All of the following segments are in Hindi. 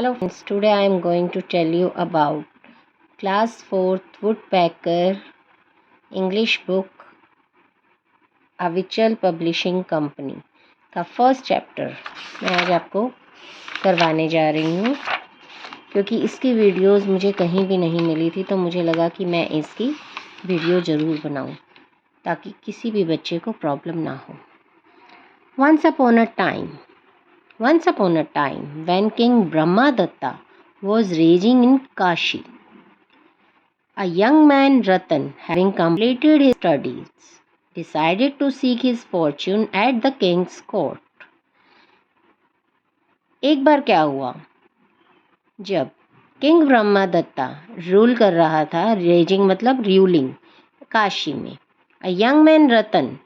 Hello friends, today I am going to tell you about class 4th Woodpecker English book Avichal Publishing Company का फर्स्ट चैप्टर मैं आज आपको करवाने जा रही हूँ क्योंकि इसकी वीडियोस मुझे कहीं भी नहीं मिली थी, तो मुझे लगा कि मैं इसकी वीडियो ज़रूर बनाऊँ ताकि किसी भी बच्चे को प्रॉब्लम ना हो। Once upon a time, when King Brahmadatta was reigning in Kashi, a young man Ratan, having completed his studies, decided to seek his fortune at the king's court. एक बार क्या हुआ, जब किंग ब्रह्मदत्ता रूल कर रहा था, रेजिंग मतलब रूलिंग, काशी में, अ यंग मैन रतन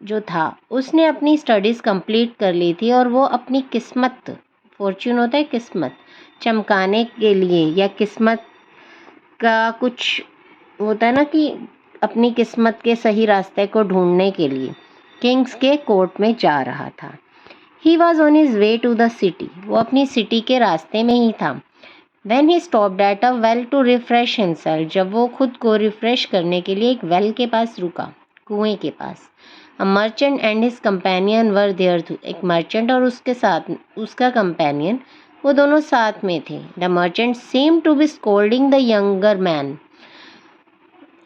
जो था उसने अपनी स्टडीज़ कंप्लीट कर ली थी और वो अपनी किस्मत, फॉर्च्यून होता है किस्मत, चमकाने के लिए या किस्मत का कुछ होता है ना कि अपनी किस्मत के सही रास्ते को ढूंढने के लिए किंग्स के कोर्ट में जा रहा था। He was on his way to the city, वो अपनी सिटी के रास्ते में ही था। When he stopped at a well to refresh himself, जब वो खुद को रिफ्रेश करने के लिए एक वेल के पास रुका, कुएं के पास। A merchant and his companion were there too, एक मर्चेंट और उसके साथ उसका कंपेनियन, वो दोनों साथ में थे। The merchant seemed to be scolding the younger man,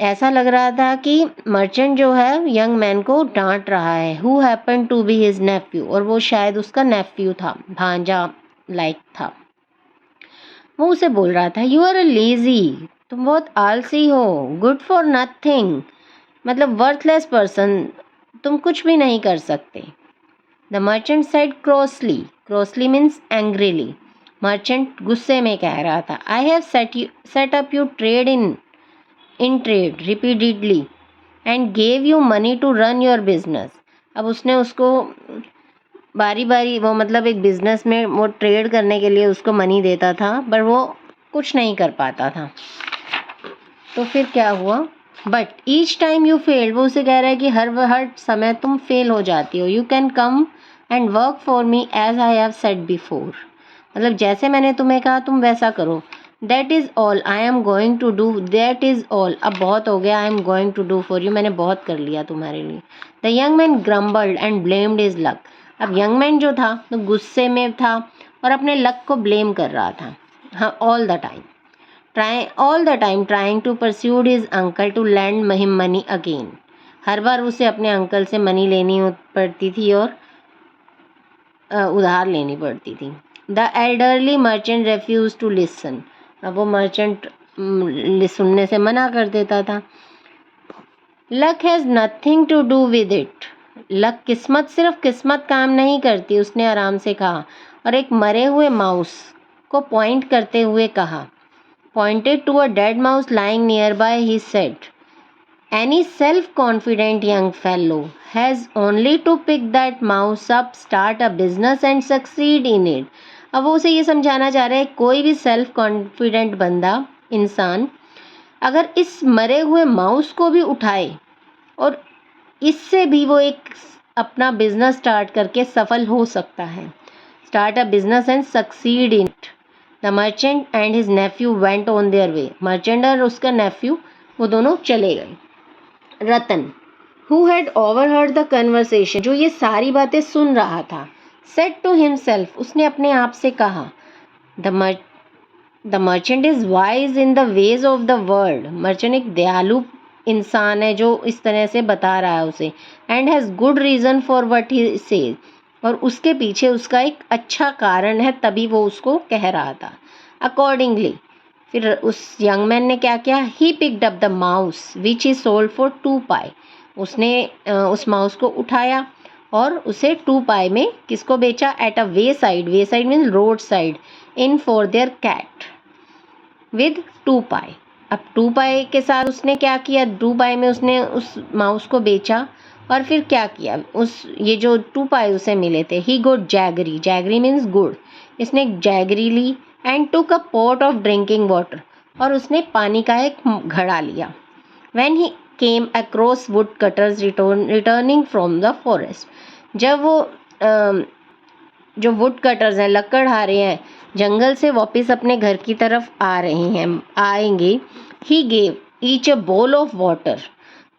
ऐसा लग रहा था कि मर्चेंट जो है यंग मैन को डांट रहा है। Who happened to be his nephew, और वो शायद उसका नेफ्यू था, भांजा लाइक था। वो उसे बोल रहा था, यू आर अ लेजी, तुम बहुत आलसी हो, गुड फॉर नथिंग मतलब वर्थलेस पर्सन, तुम कुछ भी नहीं कर सकते। The merchant said crossly, crossly means angrily, merchant गुस्से में कह रहा था, I have set up you trade in trade repeatedly and gave you money to run your business. अब उसने उसको बारी बारी, वो मतलब एक बिजनेस में वो ट्रेड करने के लिए उसको मनी देता था, पर वो कुछ नहीं कर पाता था। तो फिर क्या हुआ, but each time you fail, वो उसे कह रहा है कि हर समय तुम फेल हो जाती हो। You can come and work for me as I have said before, मतलब जैसे मैंने तुम्हें कहा तुम वैसा करो। That is all I am going to do, that is all, अब बहुत हो गया, I am going to do for you, मैंने बहुत कर लिया तुम्हारे लिए। The young man grumbled and blamed his luck, अब यंग मैन जो था तो गुस्से में था और अपने लक को ब्लेम कर रहा था। हाँ, all the time trying to persuade his uncle to lend him money again, हर बार उसे अपने अंकल से मनी लेनी पड़ती थी और उधार लेनी पड़ती थी। The elderly merchant refuse to listen, अब वो मर्चेंट सुनने से मना कर देता था। Luck has nothing to do with it, luck किस्मत, सिर्फ किस्मत काम नहीं करती, उसने आराम से कहा और एक मरे हुए माउस को पॉइंट करते हुए कहा, pointed to a dead mouse lying nearby, he said, any self confident young fellow has only to pick that mouse up, start a business and succeed in it. अब वो उसे ये समझाना चाह रहे हैं, कोई भी सेल्फ कॉन्फिडेंट बंदा, इंसान, अगर इस मरे हुए माउस को भी उठाए और इससे भी वो एक अपना बिजनेस स्टार्ट करके सफल हो सकता है। Start a business and succeed in it. The merchant and his nephew went on their way, merchant और उसका नेफ्यू वो दोनों चले गए। Ratan, who had overheard the conversation, जो ये सारी बातें सुन रहा था, सेड टू हिमसेल्फ, उसने अपने आप से कहा, the merchant is wise in the ways of the world, merchant एक दयालु इंसान है जो इस तरह से बता रहा है उसे, and has good reason for what he says, और उसके पीछे उसका एक अच्छा कारण है, तभी वो उसको कह रहा था। अकॉर्डिंगली, फिर उस यंग मैन ने क्या किया, he picked up the mouse which he sold for 2 पाई, उसने उस माउस को उठाया और उसे 2 पाई में किसको बेचा, at a wayside main road side, in for their cat with 2 pai. अब 2 पाई के साथ उसने क्या किया, 2 पाई में उसने उस माउस को बेचा और फिर क्या किया, उस ये जो 2 पाई उसे मिले थे, he got jaggery, jaggery means गुड़, इसने जैगरी ली and took a pot of drinking water, और उसने पानी का एक घड़ा लिया। When he came across wood cutters returning from the forest, जब वो जो वुड कटर्स हैं, लकड़हारे हैं, जंगल से वापस अपने घर की तरफ आएंगे, he gave each a bowl of water,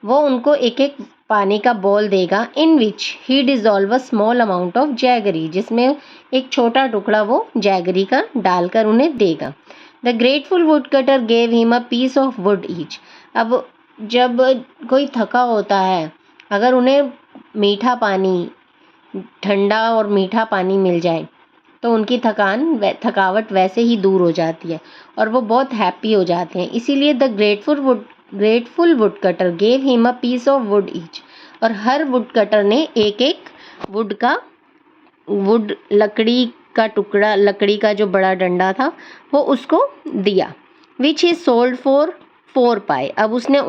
वो उनको एक एक पानी का बॉल देगा, in which he dissolve a small amount of jaggery, जिसमें एक छोटा टुकड़ा वो जैगरी का डालकर उन्हें देगा। The grateful wood cutter gave him a piece of wood each. अब जब कोई थका होता है, अगर उन्हें मीठा पानी, ठंडा और मीठा पानी मिल जाए तो उनकी थकावट वैसे ही दूर हो जाती है और वो बहुत हैप्पी हो जाते हैं। इसीलिए the grateful wood cutter gave him a piece of wood each, और हर वुड कटर ने एक एक लकड़ी का टुकड़ा, लकड़ी का जो बड़ा डंडा था वो उसको दिया। विच ही सोल्ड फॉर 4 पाई। अब उसने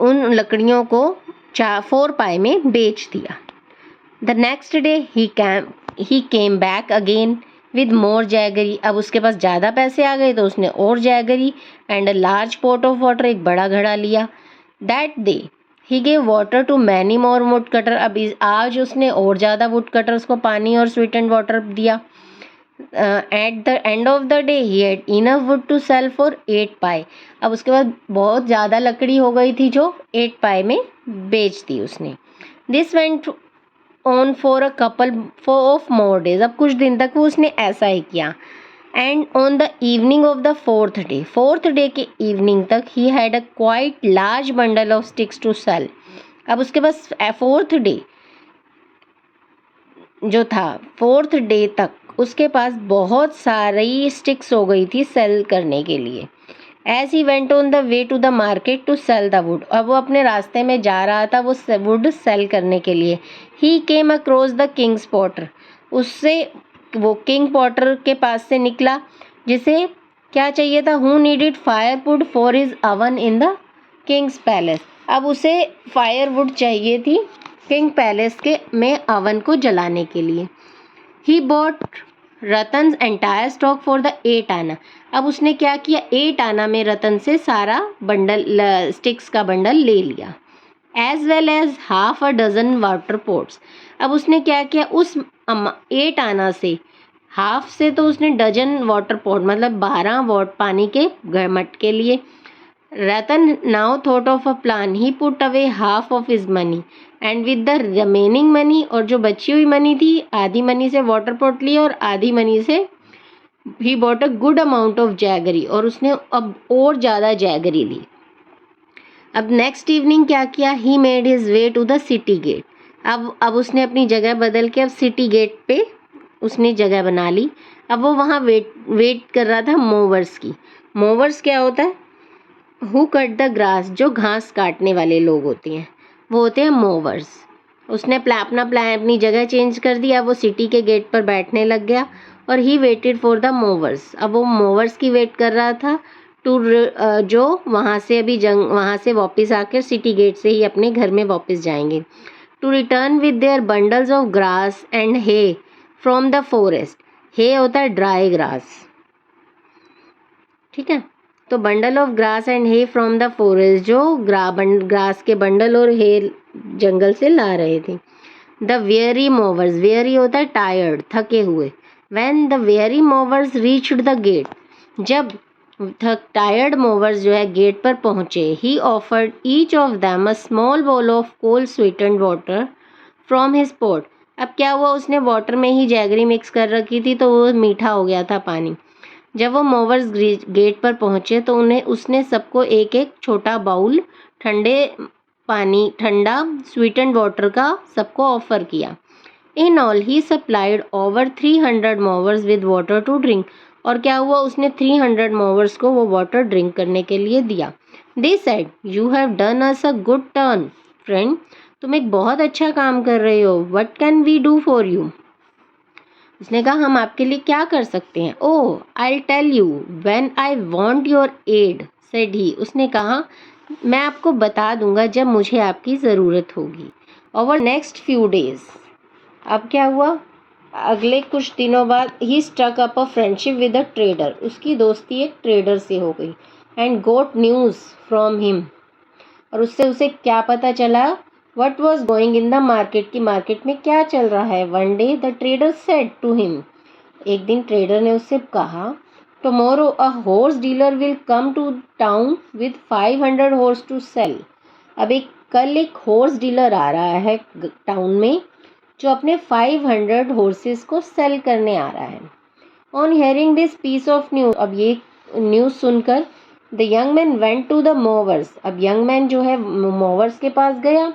उन लकड़ियों को 4 पाई में बेच दिया। The next day he came back again with more jaggery. अब उसके पास ज़्यादा पैसे आ गए तो उसने और jaggery and a large pot of water, एक बड़ा घड़ा लिया। That day he gave water to many more wood cutter. अब आज उसने और ज़्यादा वुड कटर्स को पानी और स्वीटेंड वाटर दिया। At the end of the day he had enough wood to sell for 8 pai. अब उसके बाद बहुत ज़्यादा लकड़ी हो गई थी जो 8 पाई में बेच दी उसने। This went on for a couple of more days. अब कुछ दिन तक वो उसने ऐसा ही किया। And on the evening of the fourth day के इवनिंग तक he had a quite large bundle of sticks to sell. अब उसके पास फोर्थ डे जो था, फोर्थ डे तक उसके पास बहुत सारी स्टिक्स हो गई थी सेल करने के लिए। As he went on the way to the market to sell the wood. अब वो अपने रास्ते में जा रहा था वो वुड सेल करने के लिए। He came across the king's potter. उससे वो किंग पॉटर के पास से निकला, जिसे क्या चाहिए था, who needed firewood for his oven in the king's palace. अब उसे फायरवुड चाहिए थी किंग पैलेस के में अवन को जलाने के लिए। He bought Ratan entire stock for the 8 आना। अब उसने क्या किया, 8 आना में रतन से सारा बंडल स्टिक्स का बंडल ले लिया। As well as half a dozen water pots. अब उसने क्या किया, उस 8 आना से हाफ से तो उसने डजन वाटर पॉट मतलब 12 वॉट पानी के मटके लिए। Ratan now thought of a plan. He put away half of his money and with the remaining money, और जो बची हुई मनी थी, आधी मनी से वाटर पॉट लिया और आधी मनी से he bought a good amount of jaggery, और उसने अब और ज़्यादा जैगरी ली। अब नेक्स्ट इवनिंग क्या किया, he made his way to the city gate. अब उसने अपनी जगह बदल के अब सिटी गेट पे उसने जगह बना ली। अब वो वहाँ वेट कर रहा था मोवर्स की। मोवर्स क्या होता है, हु कट द ग्रास, जो घास काटने वाले लोग होते हैं वो होते हैं मोवर्स। उसने अपनी जगह चेंज कर दिया, वो सिटी के गेट पर बैठने लग गया और he waited for the mowers. अब वो मोवर्स की वेट कर रहा था जो वहाँ से वापस आकर सिटी गेट से ही अपने घर में वापस जाएंगे। To return with their bundles of grass and hay from the forest. Hay होता है ड्राई ग्रास, ठीक है। तो bundle of grass and hay from the forest, जो ग्रास के बंडल और हे जंगल से ला रहे थे। द वेरी मोवर्स, वेरी होता है टायर्ड, थके हुए। When the very mowers reached the gate, जब टायर्ड मोवर्स जो है गेट पर पहुंचे, he offered each of them a small bowl of cold sweetened water from his pot. अब क्या हुआ, उसने वाटर में ही जैगरी मिक्स कर रखी थी तो वो मीठा हो गया था पानी। जब वो मोवर्स गेट पर पहुंचे तो उसने सबको एक एक छोटा बाउल ठंडा स्वीटेंड वाटर का सबको ऑफर किया। In all he supplied over 300 mowers with water to drink. और क्या हुआ, उसने 300 मोवर्स को वो वाटर ड्रिंक करने के लिए दिया। They said, you have done us a good turn friend. तुम एक बहुत अच्छा काम कर रहे हो। What can we do for you. उसने कहा, हम आपके लिए क्या कर सकते हैं। Oh I tell you when I want your aid said he. उसने कहा, मैं आपको बता दूंगा जब मुझे आपकी ज़रूरत होगी। ओवर नेक्स्ट फ्यू डेज, अब क्या हुआ, अगले कुछ दिनों बाद he struck up a friendship with a trader. उसकी दोस्ती एक ट्रेडर से हो गई। And got news from him, और उससे उसे क्या पता चला, what was going in the market, की मार्केट में क्या चल रहा है। One day the trader said to him, एक दिन ट्रेडर ने उससे कहा, tomorrow a horse dealer will come to town with 500 horse to sell. अब कल एक हॉर्स डीलर आ रहा है टाउन में जो अपने 500 हॉर्सेस को सेल करने आ रहा है। On hearing this piece of news, अब ये न्यूज़ सुनकर the young man went to the mowers, अब यंग मैन जो है मोवर्स के पास गया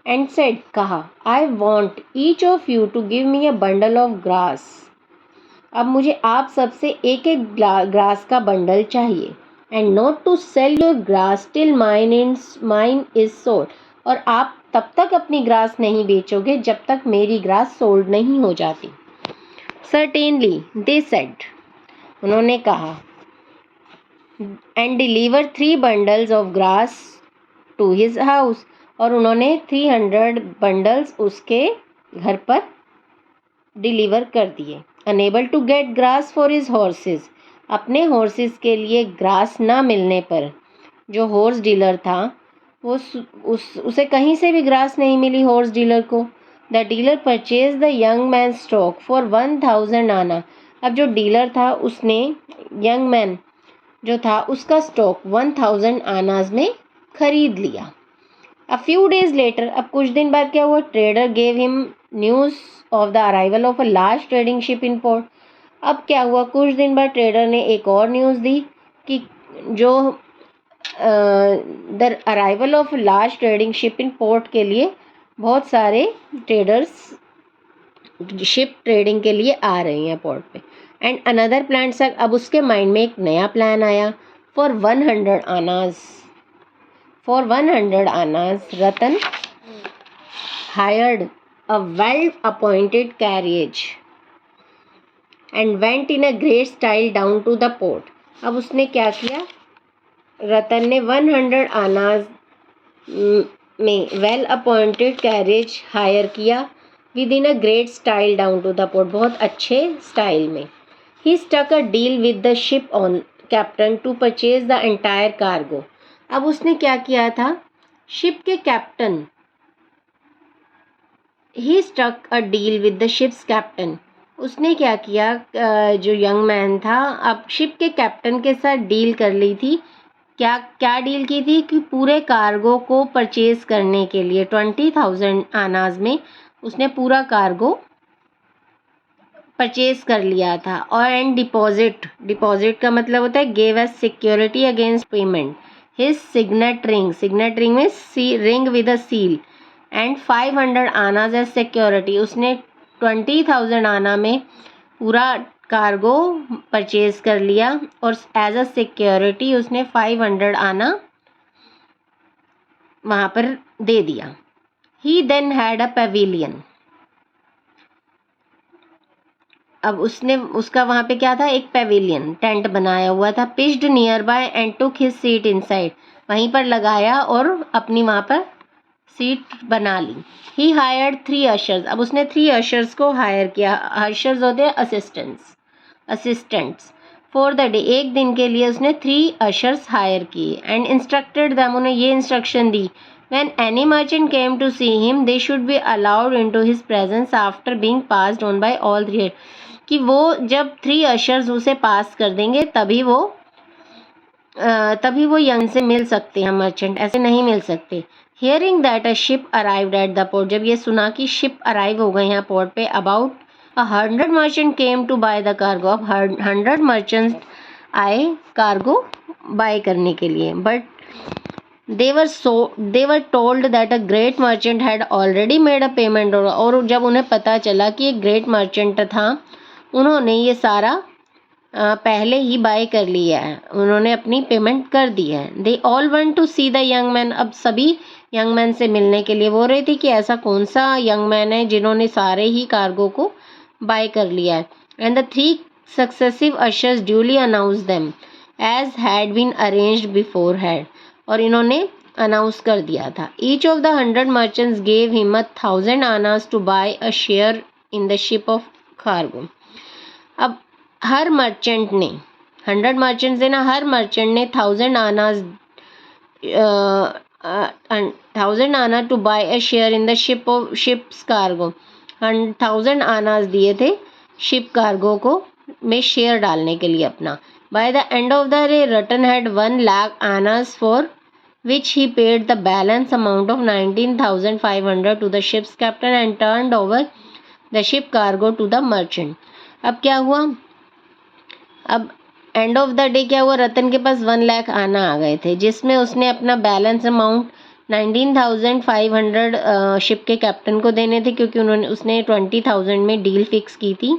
एंड सेड, कहा, I want each of you to give me a bundle of grass, अब मुझे आप सबसे एक एक ग्रास का बंडल चाहिए। And not to sell your grass till mine is sold, और आप तब तक अपनी ग्रास नहीं बेचोगे जब तक मेरी ग्रास सोल्ड नहीं हो जाती। सर्टेनली दे सेड, उन्होंने कहा, and deliver 3 bundles of grass to his house, और उन्होंने 300 बंडल्स उसके घर पर डिलीवर कर दिए। Unable to get grass for his horses, अपने हॉर्सेस के लिए ग्रास ना मिलने पर जो हॉर्स डीलर था वो उसे कहीं से भी ग्रास नहीं मिली हॉर्स डीलर को। The dealer purchase the young man stock for 1000 आना, अब जो डीलर था उसने यंग मैन जो था उसका स्टॉक 1000 आनाज में खरीद लिया। अ फ्यू डेज लेटर, अब कुछ दिन बाद क्या हुआ, trader gave him news of the arrival of a large trading ship in port. अब क्या हुआ, कुछ दिन बाद ट्रेडर ने एक और न्यूज़ दी कि जो the arrival of large trading ship in port के लिए बहुत सारे ट्रेडर्स शिप ट्रेडिंग के लिए आ रही हैं पोर्ट पे। एंड अनदर प्लान सर, अब उसके माइंड में एक नया प्लान आया। फॉर 100 आनाज रतन hired a well-appointed carriage and went in a great style down to the port। अब उसने क्या किया, रतन ने 100 आनाज में वेल अपॉइंटेड कैरेज हायर किया with in a great style down to the port, बहुत अच्छे स्टाइल में। He stuck a deal with the ship on captain to purchase the entire cargo. अब उसने क्या किया था, शिप के captain, he stuck a deal with the ship's captain, उसने क्या किया, जो यंग मैन था अब शिप के कैप्टन के साथ डील कर ली थी। क्या क्या डील की थी कि पूरे कार्गो को परचेज करने के लिए 20,000 आनाज में उसने पूरा कार्गो परचेज कर लिया था। और एंड डिपॉजिट का मतलब होता है gave as security against payment his signet ring में ring with a seal and 500 आनाज एज सिक्योरिटी, उसने 20,000 आना में पूरा कार्गो परचेज कर लिया और एज अ सिक्योरिटी उसने 500 आना वहाँ पर दे दिया। ही देन हैड अ पेविलियन, अब उसने उसका वहाँ पे क्या था, एक पेविलियन टेंट बनाया हुआ था। Pitched near by and took his seat inside, वहीं पर लगाया और अपनी वहाँ पर सीट बना ली। ही हायर्ड 3 अशर्स, अब उसने 3 अशर्स को हायर किया। अशर्स होते हैं असिस्टेंट्स फॉर द डे, एक दिन के लिए उसने 3 अशर्स हायर किए। एंड इंस्ट्रक्टेड देम, उन्हें ये इंस्ट्रक्शन दी, when any merchant came to see him they should be allowed into his presence after being passed on by all 3, कि वो जब 3 अशर्स उसे पास कर देंगे तभी वो यंग से मिल सकते हैं, मर्चेंट ऐसे नहीं मिल सकते। Hearing that a ship arrived at the port, जब ये सुना कि शिप अराइव हो गए हैं पोर्ट पे, about 100 merchant came to buy the cargo, अब 100 मर्चेंट आए कार्गो बाय करने के लिए। But they were told that a great merchant had already made a payment, और जब उन्हें पता चला कि एक ग्रेट मर्चेंट था, उन्होंने ये सारा पहले ही बाय कर लिया है, उन्होंने अपनी पेमेंट कर दी है। They all want to see the young man, अब सभी यंग मैन से मिलने के लिए बोल रही थी कि ऐसा कौन सा यंग मैन है जिन्होंने सारे ही कार्गो को बाय कर लिया है। And the 3 successive ushers duly announce them as had been arranged beforehand, और इन्होंने अनाउंस कर दिया था। Each of the 100 merchants gave him 1000 annas to buy a share in the ship of cargo. अब हर मर्चेंट ने 100 मर्चेंट्स है ना, हर मर्चेंट ने 1000 आनाज and 1,000 anna to buy a share in the ship's cargo, 1,000 आनाज दिए थे शिप कार्गो को में शेयर डालने के लिए अपना. By the end of the day Ratan had 1 lakh आनाज for which he paid the balance amount of 19,500 to the ship's captain and turned over the ship cargo to the merchant. अब क्या हुआ, अब एंड ऑफ द डे क्या हुआ, रतन के पास 1 लाख आना आ गए थे जिसमें उसने अपना बैलेंस अमाउंट 19,500 शिप के कैप्टन को देने थे क्योंकि उसने 20,000 में डील फिक्स की थी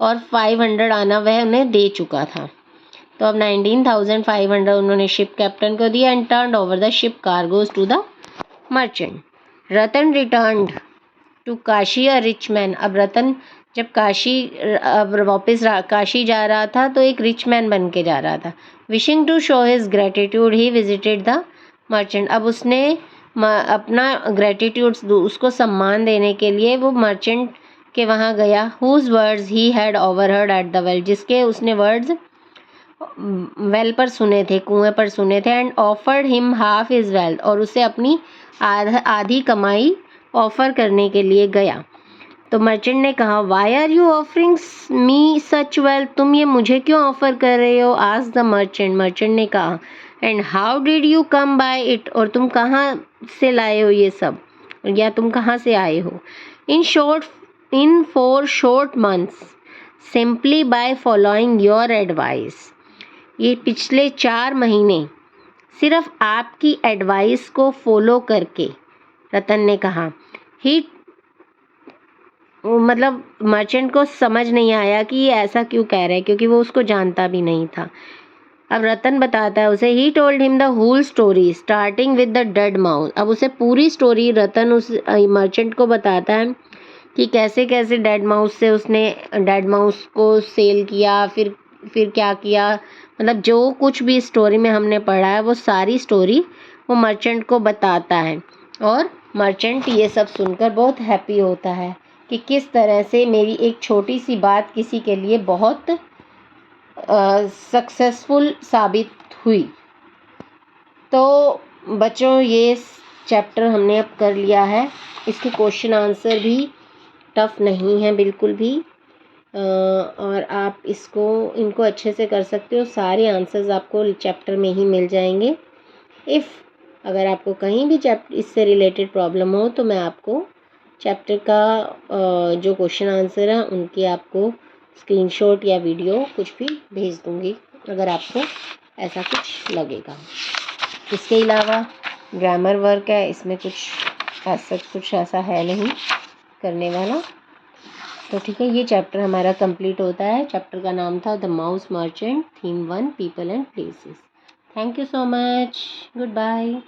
और 500 आना वह उन्हें दे चुका था. तो अब 19,500 उन्होंने शिप कैप्टन को दिया and turn over the ship cargos to the merchant. Ratan returned to Kashi a rich man. अब रतन जब वापस काशी जा रहा था तो एक रिच मैन बन के जा रहा था. Wishing to show his gratitude he visited the merchant. अब उसने अपना ग्रेटिट्यूड, उसको सम्मान देने के लिए वो मर्चेंट के वहाँ गया. Whose words he had overheard at the well. जिसके उसने वर्ड्स वेल पर सुने थे, कुएं पर सुने थे. And offered him half his wealth. और उसे अपनी आधी कमाई ऑफर करने के लिए गया. तो मर्चेंट ने कहा why are you offering me such wealth. तुम ये मुझे क्यों ऑफर कर रहे हो. Asked the merchant. मर्चेंट ने कहा and how did you come by it. और तुम कहाँ से लाए हो ये सब, या तुम कहाँ से आए हो. इन 4 short months simply by following your advice. ये पिछले 4 महीने सिर्फ आपकी एडवाइस को फॉलो करके, रतन ने कहा. ही मतलब मर्चेंट को समझ नहीं आया कि ये ऐसा क्यों कह रहा है क्योंकि वो उसको जानता भी नहीं था. अब रतन बताता है उसे. He told him the whole story starting with the dead mouse. अब उसे पूरी स्टोरी रतन उस मर्चेंट को बताता है कि कैसे कैसे डेड माउस से उसने डेड माउस को सेल किया, फिर क्या किया. मतलब जो कुछ भी स्टोरी में हमने पढ़ा है वो सारी स्टोरी वो मर्चेंट को बताता है. और मर्चेंट ये सब सुनकर बहुत हैप्पी होता है कि किस तरह से मेरी एक छोटी सी बात किसी के लिए बहुत सक्सेसफुल साबित हुई. तो बच्चों ये चैप्टर हमने अब कर लिया है. इसके क्वेश्चन आंसर भी टफ नहीं है बिल्कुल भी, और आप इनको अच्छे से कर सकते हो. सारे आंसर्स आपको चैप्टर में ही मिल जाएंगे. अगर आपको कहीं भी इससे रिलेटेड प्रॉब्लम हो तो मैं आपको चैप्टर का जो क्वेश्चन आंसर है उनकी आपको स्क्रीनशॉट या वीडियो कुछ भी भेज दूंगी अगर आपको ऐसा कुछ लगेगा. इसके अलावा ग्रामर वर्क है, इसमें कुछ ऐसा है नहीं करने वाला. तो ठीक है, ये चैप्टर हमारा कंप्लीट होता है. चैप्टर का नाम था the mouse merchant, theme 1 people and places. Thank you so much. Good bye.